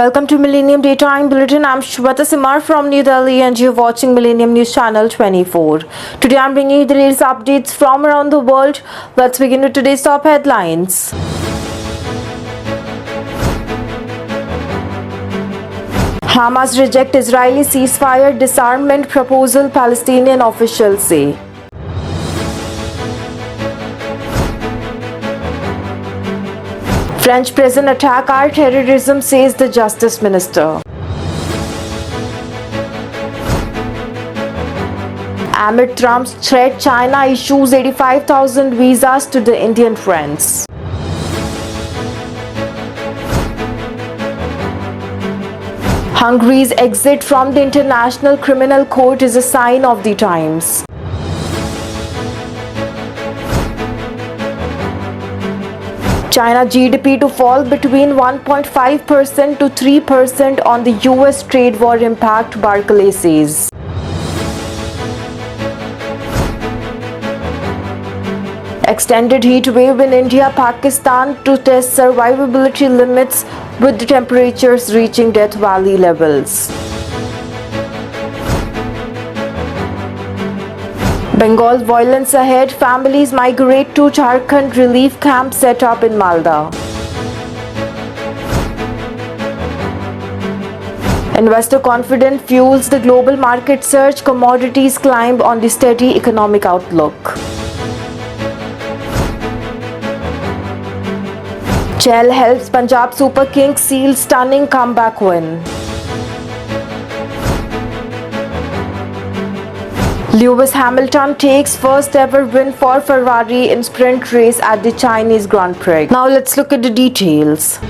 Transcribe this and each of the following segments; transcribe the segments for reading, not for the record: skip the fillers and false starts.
Welcome to Millennium Daytime Bulletin. I'm Shweta Simar from New Delhi and you're watching Millennium News Channel 24. Today I'm bringing you the latest updates from around the world. Let's begin with today's top headlines. Hamas reject Israeli ceasefire disarmament proposal, Palestinian officials say. French prison attack are terrorism, says the Justice Minister. Amid Trump's threat, China issues 85,000 visas to the Indian friends. Hungary's exit from the International Criminal Court is a sign of the times. China GDP to fall between 1.5% to 3% on the US trade war impact, Barclay says. Extended heat wave in India, Pakistan to test survivability limits with the temperatures reaching Death Valley levels. Bengal violence ahead, families migrate to Jharkhand, relief camp set up in Malda. Investor confidence fuels the global market surge, commodities climb on the steady economic outlook. Chell helps Punjab Super Kings seal stunning comeback win. Lewis Hamilton takes first ever win for Ferrari in sprint race at the Chinese Grand Prix. Now let's look at the details.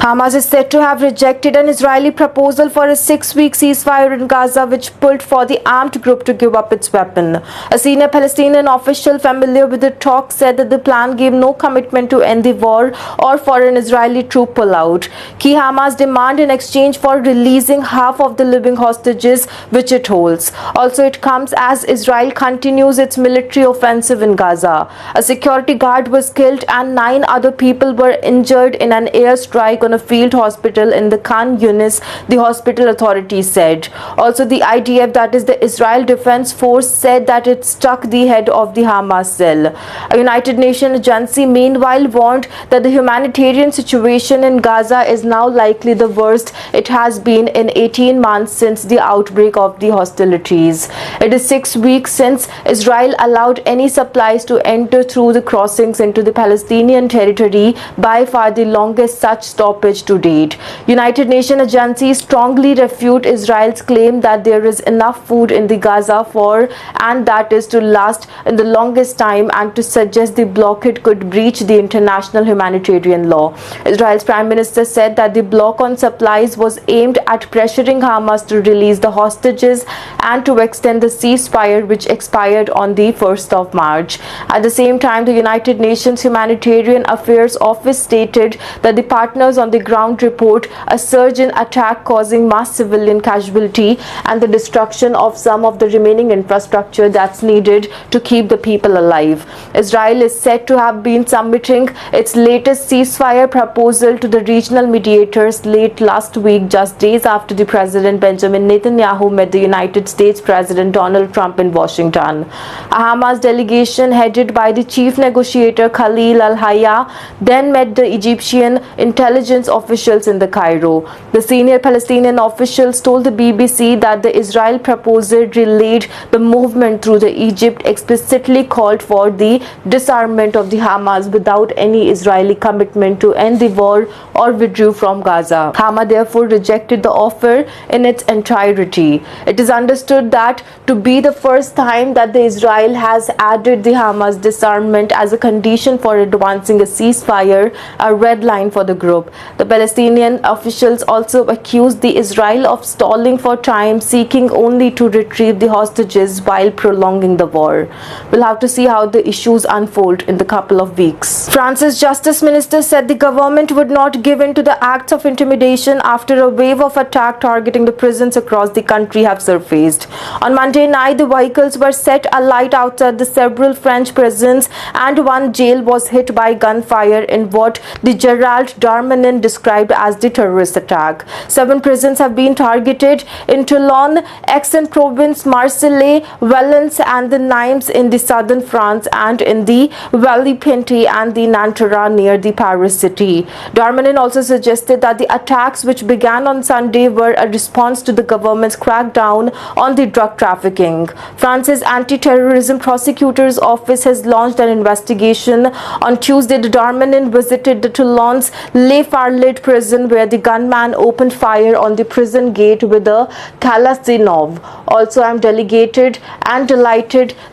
Hamas is said to have rejected an Israeli proposal for a 6-week ceasefire in Gaza, which pulled for the armed group to give up its weapon. A senior Palestinian official familiar with the talks said that the plan gave no commitment to end the war or for an Israeli troop pullout. Key Hamas demand in exchange for releasing half of the living hostages which it holds. Also, it comes as Israel continues its military offensive in Gaza. A security guard was killed and 9 other people were injured in an airstrike on a field hospital in the Khan Yunis, the hospital authorities said. Also, the IDF, that is the Israel Defense Force, said that it struck the head of the Hamas cell. A United Nations agency meanwhile warned that the humanitarian situation in Gaza is now likely the worst it has been in 18 months since the outbreak of the hostilities. It is 6 weeks since Israel allowed any supplies to enter through the crossings into the Palestinian territory, by far the longest such stoppage to date. United Nations agencies strongly refute Israel's claim that there is enough food in the Gaza for and that is to last in the longest time, and to suggest the blockade could breach the international humanitarian law. Israel's Prime Minister said that the block on supplies was aimed at pressuring Hamas to release the hostages and to extend the ceasefire which expired on the 1st of March. At the same time, the United Nations Humanitarian Affairs Office stated that the partners on the ground report a surge in attack causing mass civilian casualty and the destruction of some of the remaining infrastructure that's needed to keep the people alive. Israel is said to have been submitting its latest ceasefire proposal to the regional mediators late last week, just days after the President Benjamin Netanyahu met the United States President Donald Trump in Washington. A Hamas delegation headed by the chief negotiator Khalil al-Hayya then met the Egyptian intelligence officials in the Cairo. The senior Palestinian officials told the BBC that the Israel proposal relayed the movement through the Egypt explicitly called for the disarmament of the Hamas without any Israeli commitment to end the war or withdrew from Gaza. Hamas therefore rejected the offer in its entirety. It is understood that to be the first time that the Israel has added the Hamas disarmament as a condition for advancing a ceasefire, a red line for the group. The Palestinian officials also accused the Israel of stalling for time, seeking only to retrieve the hostages while prolonging the war. We'll have to see how the issues unfold in the couple of weeks. France's Justice Minister said the government would not give in to the acts of intimidation after a wave of attack targeting the prisons across the country have surfaced. On Monday night, the vehicles were set alight outside the several French prisons and one jail was hit by gunfire in what the Gerald Darmanin been described as the terrorist attack. 7 prisons have been targeted in Toulon, Aix-en-Provence, Marseille, Valence and the Nimes in the southern France and in the Valley-Pente and the Nanterre near the Paris city. Darmanin also suggested that the attacks, which began on Sunday, were a response to the government's crackdown on the drug trafficking. France's anti-terrorism prosecutor's office has launched an investigation. On Tuesday, the Darmanin visited the Toulon's Les Farlettes prison, where the gunman opened fire on the prison gate with a Kalashnikov. Also, I am delighted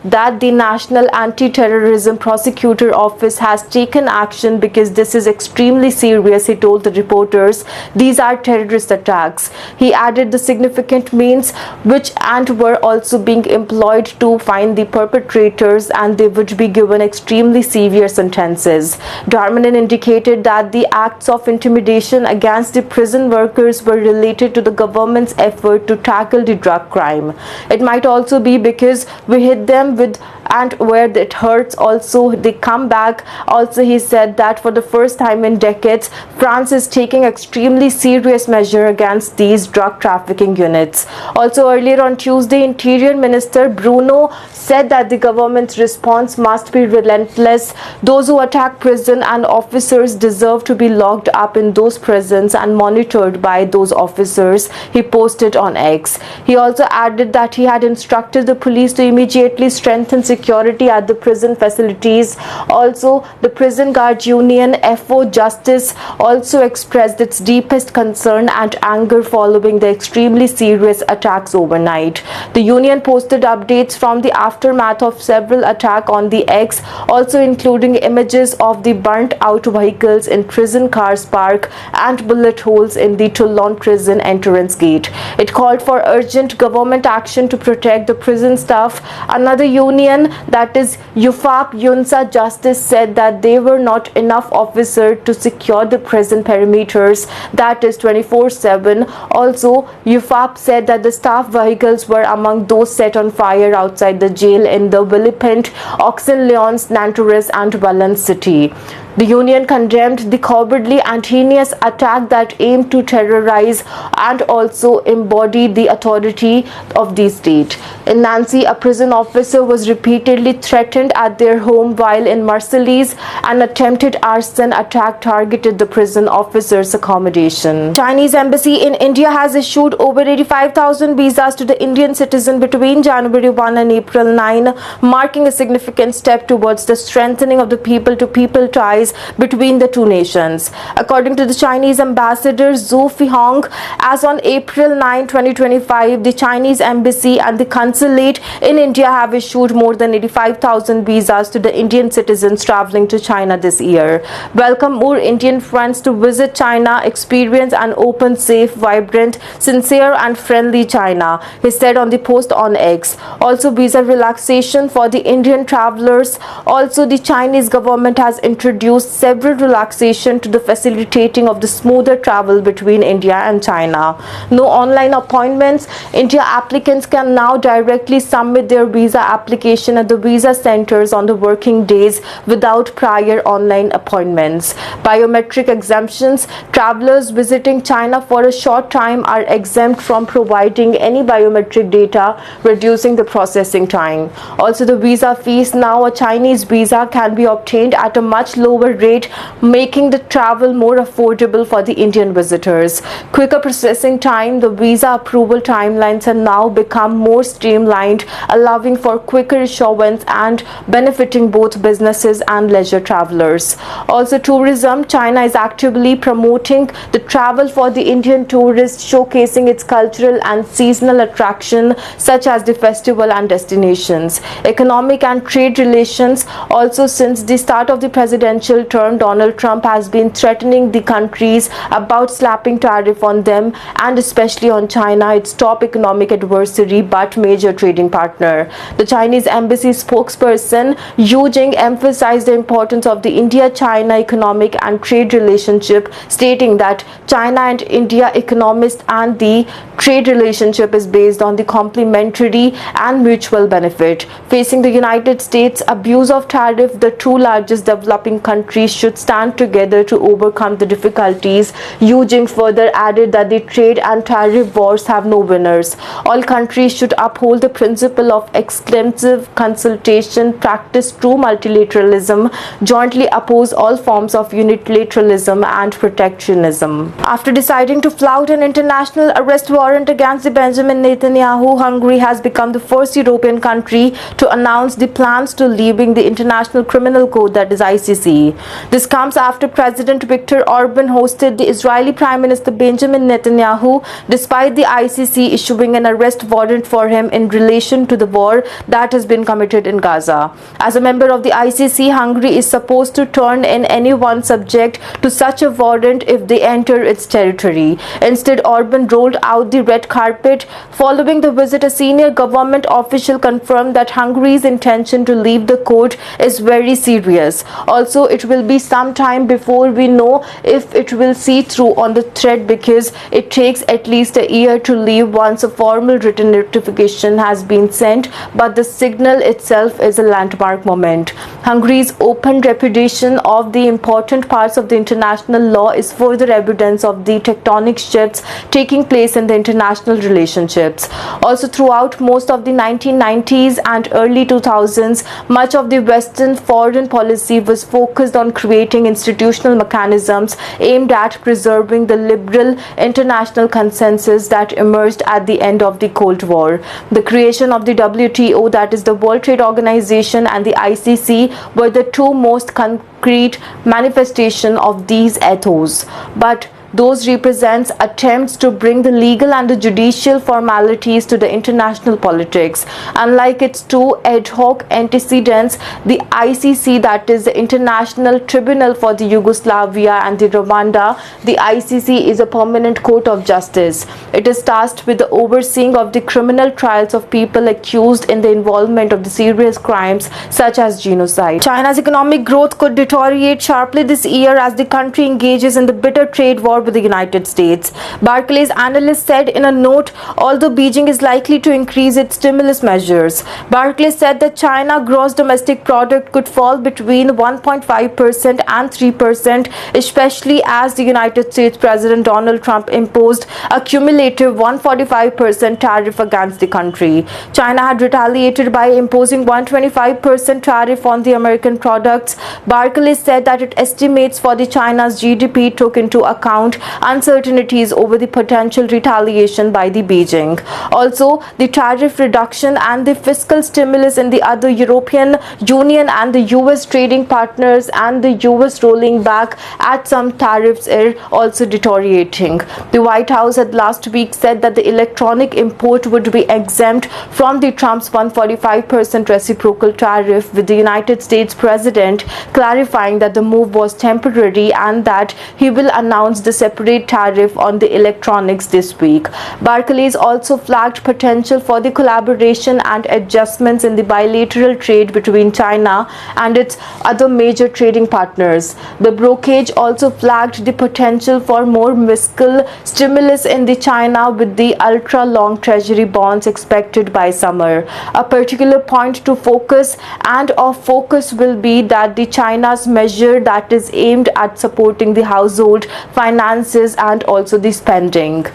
that the National Anti-Terrorism Prosecutor Office has taken action because this is extremely serious, he told the reporters. These are terrorist attacks. He added the significant means which were also being employed to find the perpetrators, and they would be given extremely severe sentences. Darmanin indicated that the acts of intimidation against the prison workers were related to the government's effort to tackle the drug crime. It might also be because we hit them with and where it hurts, also they come back. Also, he said that for the first time in decades, France is taking extremely serious measure against these drug trafficking units. Also, earlier on Tuesday, Interior Minister Bruno said that the government's response must be relentless. Those who attack prison and officers deserve to be locked up in those prisons and monitored by those officers, he posted on X. He also added that he had instructed the police to immediately strengthen security at the prison facilities. Also, the prison guard union FO Justice also expressed its deepest concern and anger following the extremely serious attacks overnight. The union posted updates from the aftermath of several attacks on the X, also including images of the burnt out vehicles in prison cars park and bullet holes in the Toulon prison entrance gate. It called for urgent government action to protect the prison staff. Another union, that is UFAP UNSA Justice, said that there were not enough officers to secure the prison perimeters, that is 24/7. Also, UFAP said that the staff vehicles were among those set on fire outside the jail in the Villepinte, Auxin-Lyons, Nanterre and Valence city. The union condemned the cowardly and heinous attack that aimed to terrorize and also embody the authority of the state. In Nancy, a prison officer was repeatedly threatened at their home, while in Marseille, an attempted arson attack targeted the prison officer's accommodation. Chinese embassy in India has issued over 85,000 visas to the Indian citizen between January 1 and April 9, marking a significant step towards the strengthening of the people-to-people ties between the two nations. According to the Chinese ambassador Zhu Fihong, as on April 9, 2025, the Chinese embassy and the consulate in India have issued more than 85,000 visas to the Indian citizens traveling to China this year. Welcome more Indian friends to visit China, experience an open, safe, vibrant, sincere and friendly China, he said on the post on X. Also, visa relaxation for the Indian travelers. Also, the Chinese government has introduced several relaxation to the facilitating of the smoother travel between India and China. No online appointments. India applicants can now directly submit their visa application at the visa centers on the working days without prior online appointments. Biometric exemptions. Travelers visiting China for a short time are exempt from providing any biometric data, reducing the processing time. Also, the visa fees. Now a Chinese visa can be obtained at a much lower rate, making the travel more affordable for the Indian visitors. Quicker processing time. The visa approval timelines have now become more streamlined, allowing for quicker issuance and benefiting both businesses and leisure travelers. Also, tourism. China is actively promoting the travel for the Indian tourists, showcasing its cultural and seasonal attraction such as the festival and destinations. Economic and trade relations. Also, since the start of the presidential term, Donald Trump has been threatening the countries about slapping tariff on them, and especially on China, its top economic adversary but major trading partner. The Chinese embassy spokesperson Yu Jing emphasized the importance of the India-China economic and trade relationship, stating that China and India economics and the trade relationship is based on the complementary and mutual benefit. benefit. Facing the United States abuse of tariff, the two largest developing countries should stand together to overcome the difficulties. Yu Jing further added that the trade and tariff wars have no winners. All countries should uphold the principle of exclusive consultation, practice true multilateralism, jointly oppose all forms of unilateralism and protectionism. After deciding to flout an international arrest warrant against the Benjamin Netanyahu, Hungary has become the first European country to announce the plans to leaving the International Criminal Court, that is ICC. This comes after President Viktor Orban hosted the Israeli Prime Minister Benjamin Netanyahu, despite the ICC issuing an arrest warrant for him in relation to the war that has been committed in Gaza. As a member of the ICC, Hungary is supposed to turn in anyone subject to such a warrant if they enter its territory. Instead, Orban rolled out the red carpet. Following the visit, a senior government official confirmed that Hungary's intention to leave the court is very serious. Also, it will be some time before we know if it will see through on the threat, because it takes at least a year to leave once a formal written notification has been sent, but the signal itself is a landmark moment. Hungary's open repudiation of the important parts of the international law is further evidence of the tectonic shifts taking place in the international relationships. Also, throughout most of the 1990s and early 2000s, much of the Western foreign policy was focused on creating institutional mechanisms aimed at preserving the liberal international consensus that emerged at the end of the Cold War. The creation of the WTO, that is the World Trade Organization, and the ICC were the two most concrete manifestation of these ethos. But those represents attempts to bring the legal and the judicial formalities to the international politics. Unlike its two ad hoc antecedents, the ICC, that is the International Tribunal for the Yugoslavia and the Rwanda, the ICC is a permanent court of justice. It is tasked with the overseeing of the criminal trials of people accused in the involvement of the serious crimes such as genocide. China's economic growth could deteriorate sharply this year as the country engages in the bitter trade war with the United States. Barclays analyst said in a note, although Beijing is likely to increase its stimulus measures, Barclays said that China gross domestic product could fall between 1.5% and 3%, especially as the United States President Donald Trump imposed a cumulative 145% tariff against the country. China had retaliated by imposing 125% tariff on the American products. Barclays said that it estimates for the China's GDP took into account uncertainties over the potential retaliation by the Beijing. Also, the tariff reduction and the fiscal stimulus in the other European Union and the US trading partners and the US rolling back at some tariffs are also deteriorating. The White House had last week said that the electronic import would be exempt from the Trump's 145% reciprocal tariff, with the United States President clarifying that the move was temporary and that he will announce the separate tariff on the electronics this week. Barclays also flagged potential for the collaboration and adjustments in the bilateral trade between China and its other major trading partners. The brokerage also flagged the potential for more fiscal stimulus in the China, with the ultra-long treasury bonds expected by summer. A particular point to focus and of focus will be that the China's measure that is aimed at supporting the household finances and also the spending.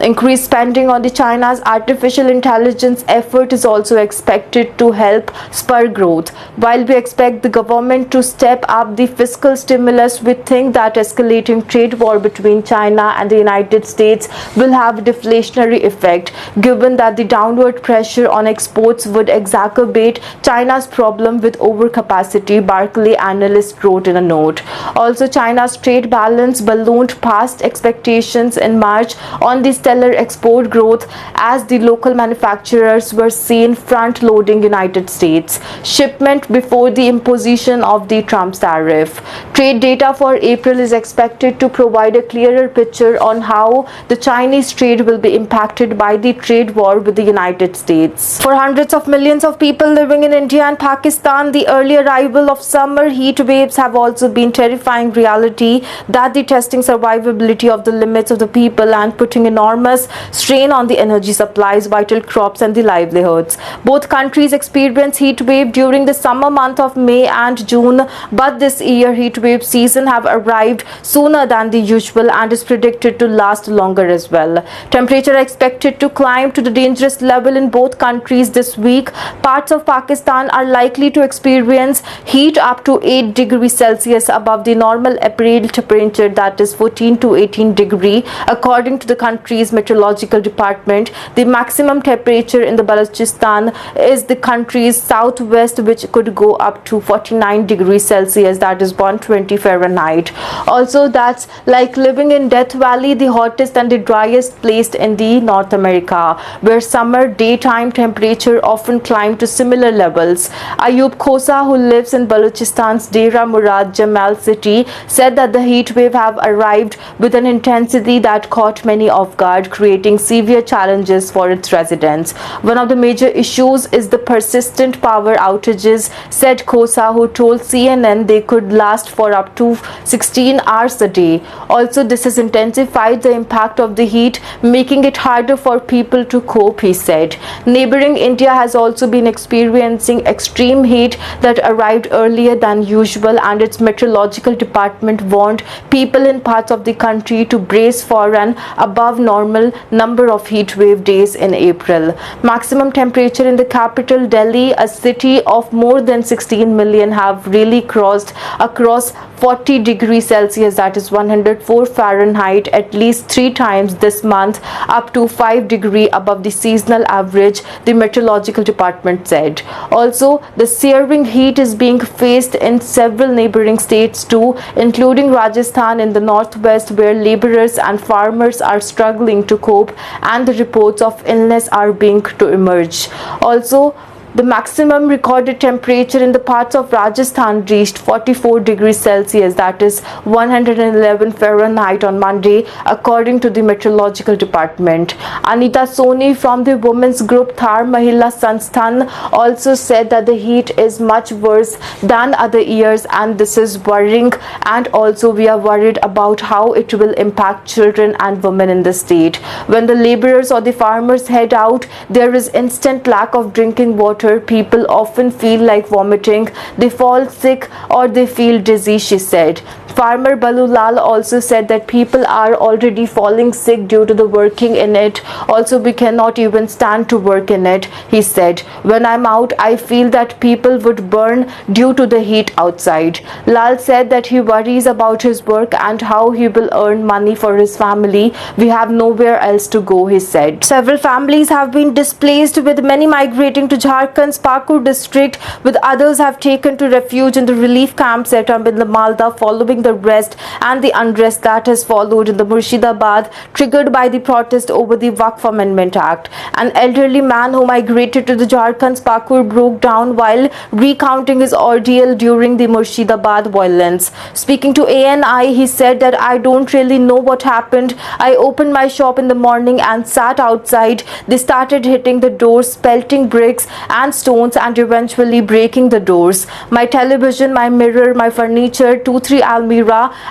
Increased spending on the China's artificial intelligence effort is also expected to help spur growth. While we expect the government to step up the fiscal stimulus, we think that escalating trade war between China and the United States will have a deflationary effect, given that the downward pressure on exports would exacerbate China's problem with overcapacity, Barclays analyst wrote in a note. Also, China's trade balance ballooned past expectations in March on the stellar export growth as the local manufacturers were seen front-loading United States shipment before the imposition of the Trump tariff. Trade data for April is expected to provide a clearer picture on how the Chinese trade will be impacted by the trade war with the United States. For hundreds of millions of people living in India and Pakistan, the early arrival of summer heat waves have also been terrifying reality that the testing survivability of the limits of the people and putting enormous enormous strain on the energy supplies, vital crops and the livelihoods. Both countries experience heat wave during the summer month of May and June, but this year heat wave season have arrived sooner than the usual and is predicted to last longer as well. Temperature expected to climb to the dangerous level in both countries this week. Parts of Pakistan are likely to experience heat up to 8 degrees Celsius above the normal April temperature, that is 14 to 18 degree. According to the country's meteorological department, the maximum temperature in the Balochistan is the country's southwest, which could go up to 49 degrees Celsius, that is 120 Fahrenheit. Also, that's like living in Death Valley, the hottest and the driest place in the North America, where summer daytime temperature often climb to similar levels. Ayub Khosa, who lives in Balochistan's Dera Murad Jamal city, said that the heat wave have arrived with an intensity that caught many off guard, creating severe challenges for its residents. One of the major issues is the persistent power outages, said Khosa, who told CNN they could last for up to 16 hours a day. Also, this has intensified the impact of the heat, making it harder for people to cope, he said. Neighboring India has also been experiencing extreme heat that arrived earlier than usual, and its meteorological department warned people in parts of the country to brace for an above normal number of heat wave days in April. Maximum temperature in the capital Delhi, a city of more than 16 million, have really crossed across 40 degrees Celsius, that is 104 Fahrenheit, at least 3 times this month, up to 5 degrees above the seasonal average, the meteorological department said. Also, the searing heat is being faced in several neighboring states too, including Rajasthan in the northwest, where laborers and farmers are struggling to cope, and the reports of illness are beginning to emerge. Also, the maximum recorded temperature in the parts of Rajasthan reached 44 degrees Celsius, that is 111 Fahrenheit on Monday, according to the meteorological department. Anita Soni from the women's group Thar Mahila Sansthan also said that the heat is much worse than other years, and this is worrying, and also we are worried about how it will impact children and women in the state. When the laborers or the farmers head out, there is instant lack of drinking water. People often feel like vomiting, they fall sick or they feel dizzy, she said. Farmer Balulal also said that people are already falling sick due to the working in it. Also, we cannot even stand to work in it, he said. When I'm out, I feel that people would burn due to the heat outside. Lal said that he worries about his work and how he will earn money for his family. We have nowhere else to go, he said. Several families have been displaced, with many migrating to Jharkhand's Pakur district, with others have taken to refuge in the relief camp set up in the Malda following the rest and the unrest that has followed in the Murshidabad, triggered by the protest over the Waqf Amendment Act. An elderly man who migrated to the Jharkhand's Pakur broke down while recounting his ordeal during the Murshidabad violence. Speaking to ANI, he said that I don't really know what happened. I opened my shop in the morning and sat outside. They started hitting the doors, pelting bricks and stones, and eventually breaking the doors. My television, my mirror, my furniture, 2-3 Almirah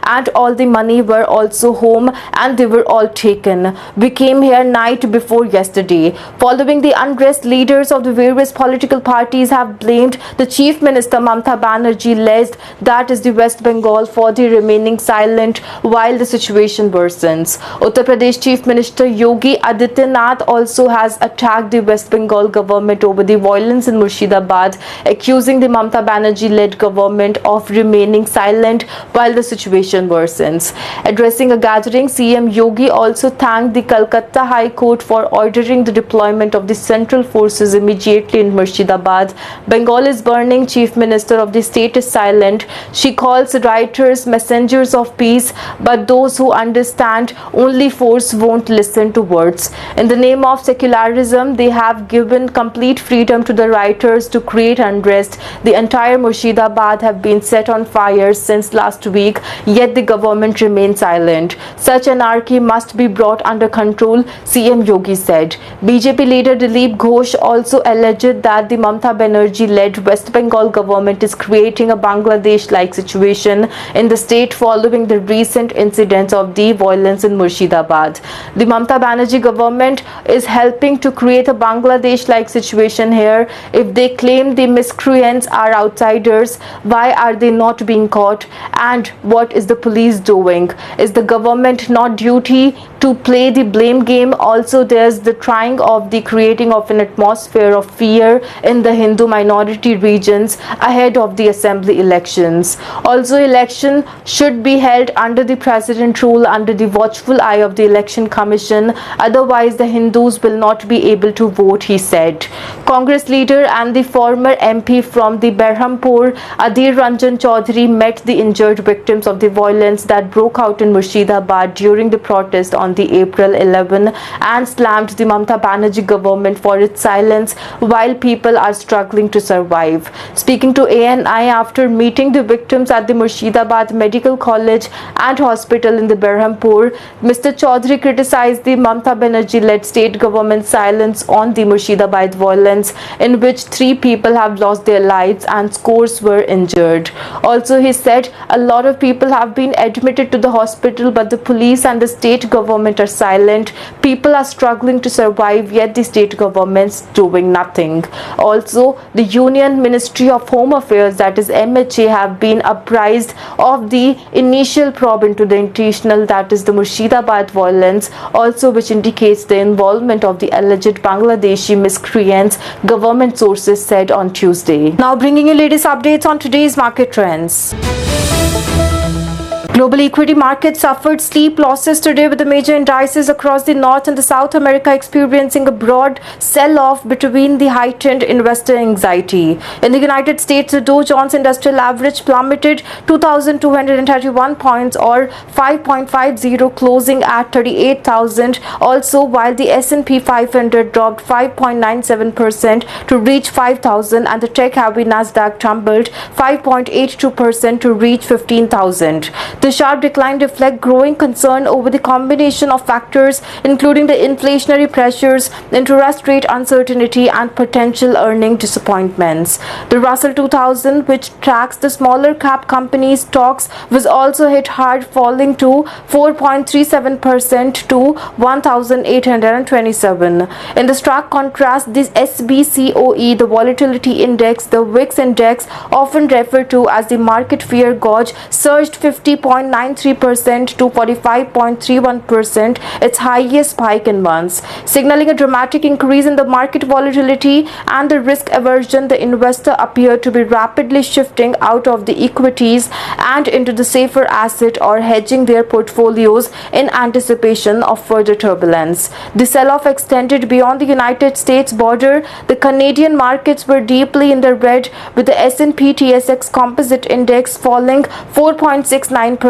and all the money were also home, and they were all taken. We came here night before yesterday. Following the unrest, leaders of the various political parties have blamed the Chief Minister Mamata Banerjee led, that is the West Bengal, for the remaining silent while the situation worsens. Uttar Pradesh Chief Minister Yogi Adityanath also has attacked the West Bengal government over the violence in Murshidabad, accusing the Mamata Banerjee-led government of remaining silent while the situation worsens. Addressing a gathering, CM Yogi also thanked the Calcutta High Court for ordering the deployment of the central forces immediately in Murshidabad. Bengal is burning. Chief Minister of the state is silent. She calls rioters messengers of peace, but those who understand only force won't listen to words. In the name of secularism, they have given complete freedom to the rioters to create unrest. The entire Murshidabad have been set on fire since last week, week, yet the government remains silent. Such anarchy must be brought under control, CM Yogi said. BJP leader Dilip Ghosh also alleged that the Mamata Banerjee-led West Bengal government is creating a Bangladesh-like situation in the state following the recent incidents of the violence in Murshidabad. The Mamata Banerjee government is helping to create a Bangladesh-like situation here. If they claim the miscreants are outsiders, why are they not being caught? And what is the police doing? Is the government not duty to play the blame game? Also, there's the trying of the creating of an atmosphere of fear in the Hindu minority regions ahead of the assembly elections. Also, election should be held under the president rule, under the watchful eye of the election commission. Otherwise, the Hindus will not be able to vote, he said. Congress leader and the former MP from the Berhampur, Adhir Ranjan Chaudhary, met the injured victims of the violence that broke out in Murshidabad during the protest on the April 11 and slammed the Mamata Banerjee government for its silence while people are struggling to survive. Speaking to ANI after meeting the victims at the Murshidabad Medical College and Hospital in the Berhampur, Mr. Chaudhary criticized the Mamata Banerjee-led state government's silence on the Murshidabad violence, in which 3 people have lost their lives and scores were injured. Also, he said a lot of people have been admitted to the hospital, but the police and the state government are silent. People are struggling to survive, yet the state government's doing nothing. Also, the Union Ministry of Home Affairs, that is MHA, have been apprised of the initial probe into the intentional, that is the Murshidabad violence, also which indicates the involvement of the alleged Bangladeshi miscreants, government sources said on Tuesday. Now bringing you latest updates on today's market trends. Global equity markets suffered steep losses today, with the major indices across the North and the South America experiencing a broad sell-off between the heightened investor anxiety. In the United States, the Dow Jones Industrial Average plummeted 2,231 points or 5.50, closing at 38,000. Also, while the S&P 500 dropped 5.97% to reach 5,000, and the tech-heavy Nasdaq tumbled 5.82% to reach 15,000. The sharp decline reflects growing concern over the combination of factors, including the inflationary pressures, interest rate uncertainty, and potential earning disappointments. The Russell 2000, which tracks the smaller cap company stocks, was also hit hard, falling to 4.37% to 1,827. In the stark contrast, this SBCOE, the volatility index, the VIX index, often referred to as the market fear gauge, surged 50.93% to 45.31%, its highest spike in months, signaling a dramatic increase in the market volatility and the risk aversion. The investor appeared to be rapidly shifting out of the equities and into the safer asset or hedging their portfolios in anticipation of further turbulence. The sell-off extended beyond the United States border. The Canadian markets were deeply in the red, with the S&P TSX Composite Index falling 4.69%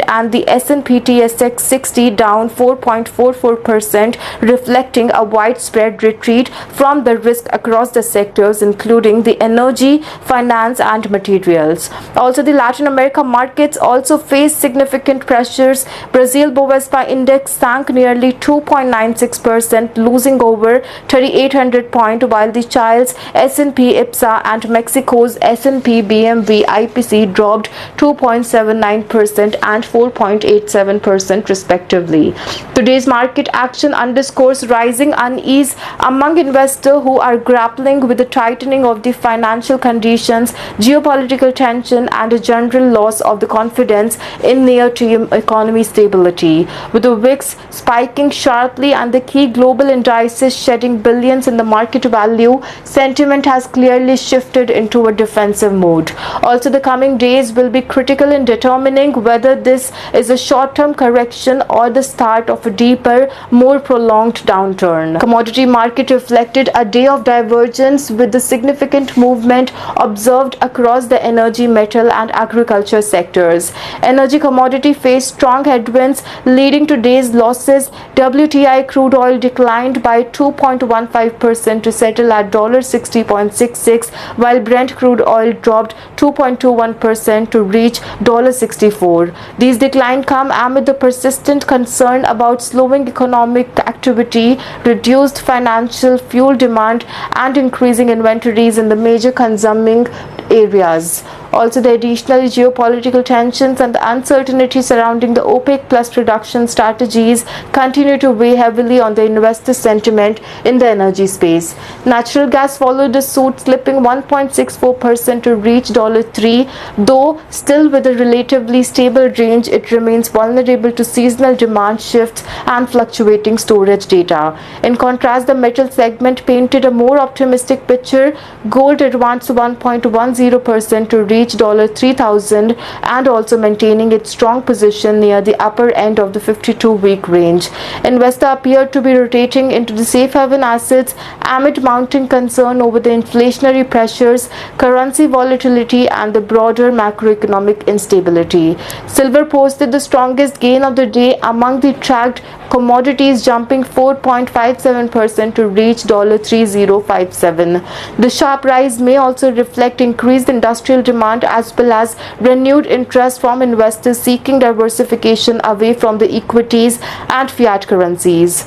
and the S&P TSX 60 down 4.44%, reflecting a widespread retreat from the risk across the sectors, including the energy, finance, and materials. Also, the Latin America markets also faced significant pressures. Brazil Bovespa index sank nearly 2.96%, losing over 3,800 points, while the Chile's S&P IPSA and Mexico's S&P BMV IPC dropped 2.79% and 4.87% respectively. Today's market action underscores rising unease among investors who are grappling with the tightening of the financial conditions, geopolitical tension, and a general loss of the confidence in near-term economy stability. With the VIX spiking sharply and the key global indices shedding billions in the market value, sentiment has clearly shifted into a defensive mode. Also, the coming days will be critical in determining whether this is a short-term correction or the start of a deeper, more prolonged downturn. Commodity market reflected a day of divergence, with the significant movement observed across the energy, metal, and agriculture sectors. Energy commodity faced strong headwinds, leading to days losses. WTI crude oil declined by 2.15% to settle at $60.66, while Brent crude oil dropped 2.21% to reach $64. 2024. These declines come amid the persistent concern about slowing economic activity, reduced financial fuel demand, and increasing inventories in the major consuming areas. Also, the additional geopolitical tensions and the uncertainty surrounding the OPEC Plus reduction strategies continue to weigh heavily on the investor sentiment in the energy space. Natural gas followed the suit, slipping 1.64% to reach $3. Though still with a relatively stable range, it remains vulnerable to seasonal demand shifts and fluctuating storage data. In contrast, the metal segment painted a more optimistic picture. Gold advanced 1.10% to reach $3,000 and also maintaining its strong position near the upper end of the 52-week range. Investors appear to be rotating into the safe haven assets amid mounting concern over the inflationary pressures, currency volatility, and the broader macroeconomic instability. Silver posted the strongest gain of the day among the tracked commodities, jumping 4.57% to reach $3057. The sharp rise may also reflect increased industrial demand as well as renewed interest from investors seeking diversification away from the equities and fiat currencies.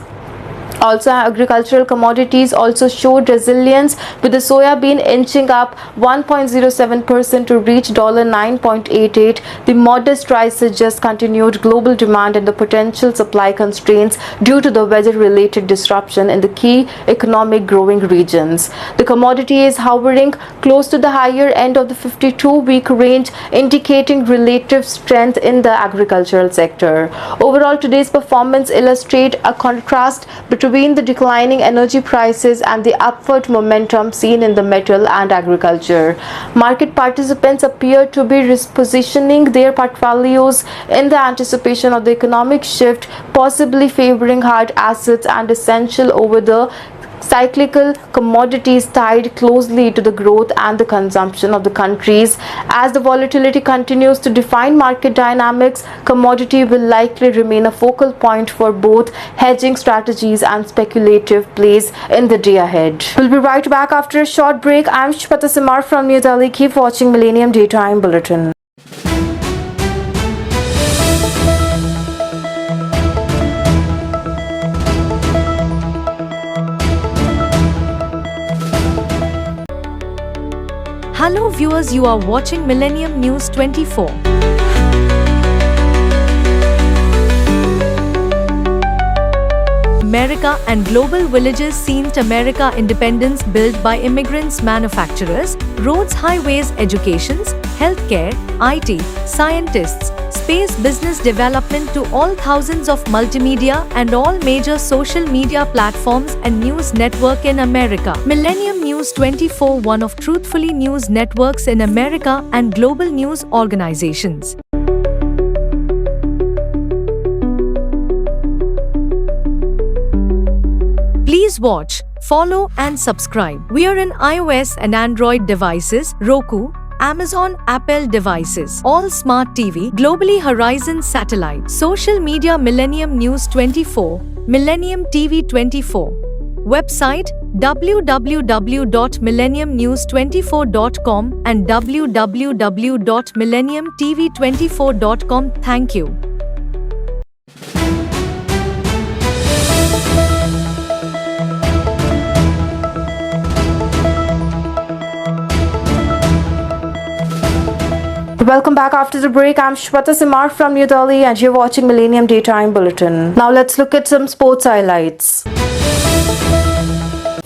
Also, agricultural commodities also showed resilience, with the soya bean inching up 1.07% to reach $9.88. The modest rise suggests continued global demand and the potential supply constraints due to the weather-related disruption in the key economic growing regions. The commodity is hovering close to the higher end of the 52-week range, indicating relative strength in the agricultural sector. Overall, today's performance illustrates a contrast between the declining energy prices and the upward momentum seen in the metal and agriculture. Market participants appear to be repositioning their portfolios in the anticipation of the economic shift, possibly favoring hard assets and essential over the cyclical commodities tied closely to the growth and the consumption of the countries. As the volatility continues to define market dynamics, commodity will likely remain a focal point for both hedging strategies and speculative plays in the day ahead. We'll be right back after a short break. I'm Shweta Simar from New Delhi. Keep watching Millennium Daytime Bulletin. Hello viewers, you are watching Millennium News 24. America and global villages seen to America independence built by immigrants, manufacturers, roads, highways, educations, healthcare, IT, scientists, space, business development to all thousands of multimedia and all major social media platforms and news network in America. Millennium News 24, one of truthfully news networks in America and global news organizations. Please watch, follow and subscribe. We are in iOS and Android devices, Roku, Amazon, Apple devices, all smart TV, globally Horizon satellite, social media Millennium News 24, Millennium TV 24. Website www.millenniumnews24.com and www.millenniumtv24.com. Thank you. Welcome back after the break. I'm Shweta Simar from New Delhi and you're watching Millennium Daytime Bulletin. Now let's look at some sports highlights.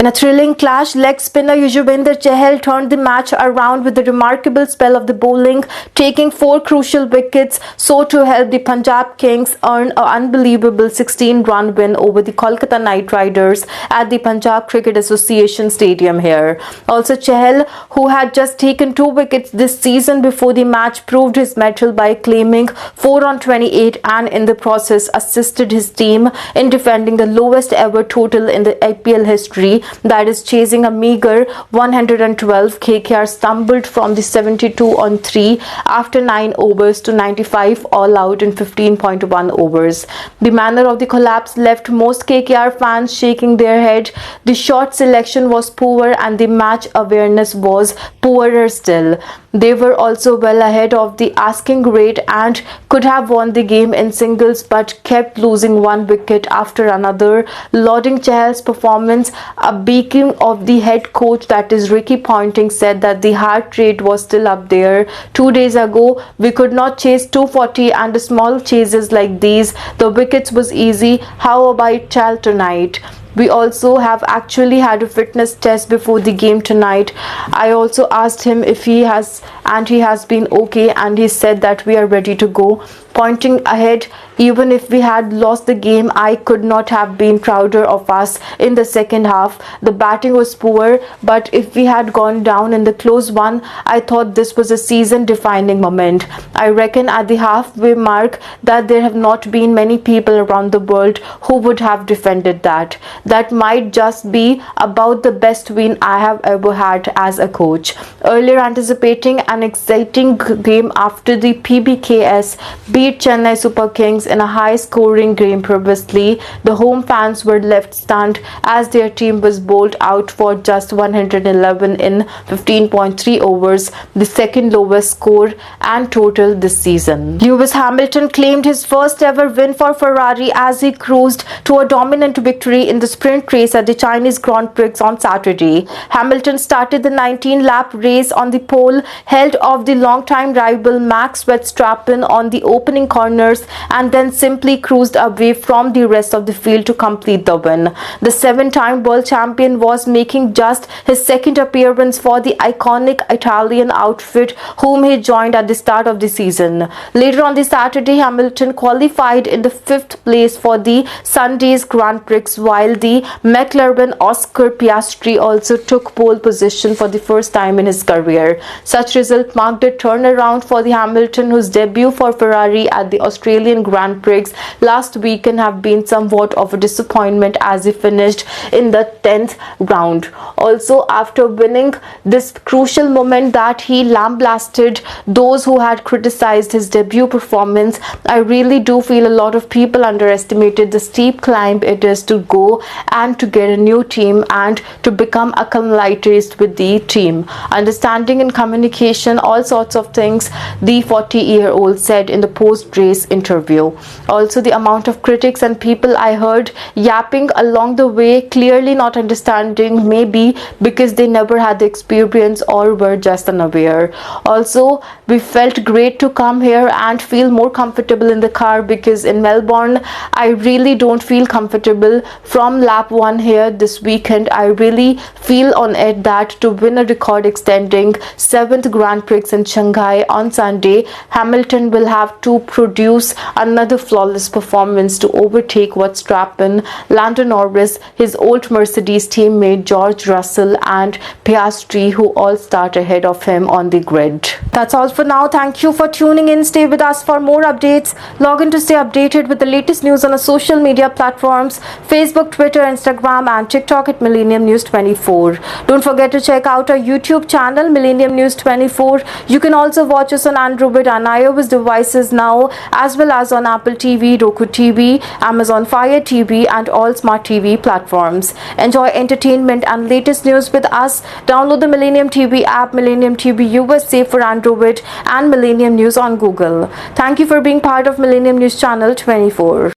In a thrilling clash, leg spinner Yuzvendra Chahal turned the match around with a remarkable spell of the bowling, taking 4 crucial wickets, so to help the Punjab Kings earn an unbelievable 16-run win over the Kolkata Knight Riders at the Punjab Cricket Association Stadium here. Also, Chahal, who had just taken 2 wickets this season before the match, proved his mettle by claiming 4 on 28 and in the process assisted his team in defending the lowest ever total in the IPL history, that is chasing a meager 112. KKR stumbled from the 72 on 3 after 9 overs to 95 all out in 15.1 overs. The manner of the collapse left most KKR fans shaking their head. The shot selection was poor and the match awareness was poorer still. They were also well ahead of the asking rate and could have won the game in singles but kept losing one wicket after another, lauding Chahal's performance. A beacon of the head coach, that is Ricky Ponting, said that the heart rate was still up there. 2 days ago, we could not chase 240 and small chases like these. The wickets was easy. How about Chahal tonight? We also have actually had a fitness test before the game tonight. I also asked him if he has, and he has been okay, and he said that we are ready to go. Pointing ahead, even if we had lost the game, I could not have been prouder of us in the second half. The batting was poor, but if we had gone down in the close one, I thought this was a season-defining moment. I reckon at the halfway mark that there have not been many people around the world who would have defended that. That might just be about the best win I have ever had as a coach. Earlier anticipating an exciting game after the PBKS beat Chennai Super Kings in a high-scoring game previously, the home fans were left stunned as their team was bowled out for just 111 in 15.3 overs, the second lowest score and total this season. Lewis Hamilton claimed his first ever win for Ferrari as he cruised to a dominant victory in the sprint race at the Chinese Grand Prix on Saturday. Hamilton started the 19-lap race on the pole, held off the long-time rival Max Verstappen on the opening corners, and then simply cruised away from the rest of the field to complete the win. The 7-time world champion was making just his second appearance for the iconic Italian outfit, whom he joined at the start of the season. Later on the Saturday, Hamilton qualified in the 5th place for the Sunday's Grand Prix, while the McLaren Oscar Piastri also took pole position for the first time in his career. Such result marked a turnaround for the Hamilton, whose debut for Ferrari at the Australian Grand Prix last weekend have been somewhat of a disappointment as he finished in the 10th round. Also, after winning this crucial moment that he lambasted those who had criticized his debut performance, I really do feel a lot of people underestimated the steep climb it is to go and to get a new team and to become acclimatized with the team. Understanding and communication, all sorts of things, the 40-year-old said in the post-race interview. Also, the amount of critics and people I heard yapping along the way, clearly not understanding, maybe because they never had the experience or were just unaware. Also, we felt great to come here and feel more comfortable in the car, because in Melbourne I really don't feel comfortable from lap 1 here this weekend. I really feel on it that to win a record extending 7th Grand Prix in Shanghai on Sunday, Hamilton will have to produce another flawless performance to overtake Verstappen, Lando Norris, his old Mercedes teammate George Russell and Piastri, who all start ahead of him on the grid. That's all for now. Thank you for tuning in. Stay with us for more updates. Log in to stay updated with the latest news on our social media platforms: Facebook, Twitter, Instagram and TikTok at Millennium News 24. Don't forget to check out our YouTube channel Millennium News 24. You can also watch us on Android and iOS devices now, as well as on Apple TV, Roku TV, Amazon Fire TV and all smart TV platforms. Enjoy entertainment and latest news with us. Download the Millennium TV app, Millennium TV USA for Android and Millennium News on Google. Thank you for being part of Millennium News Channel 24.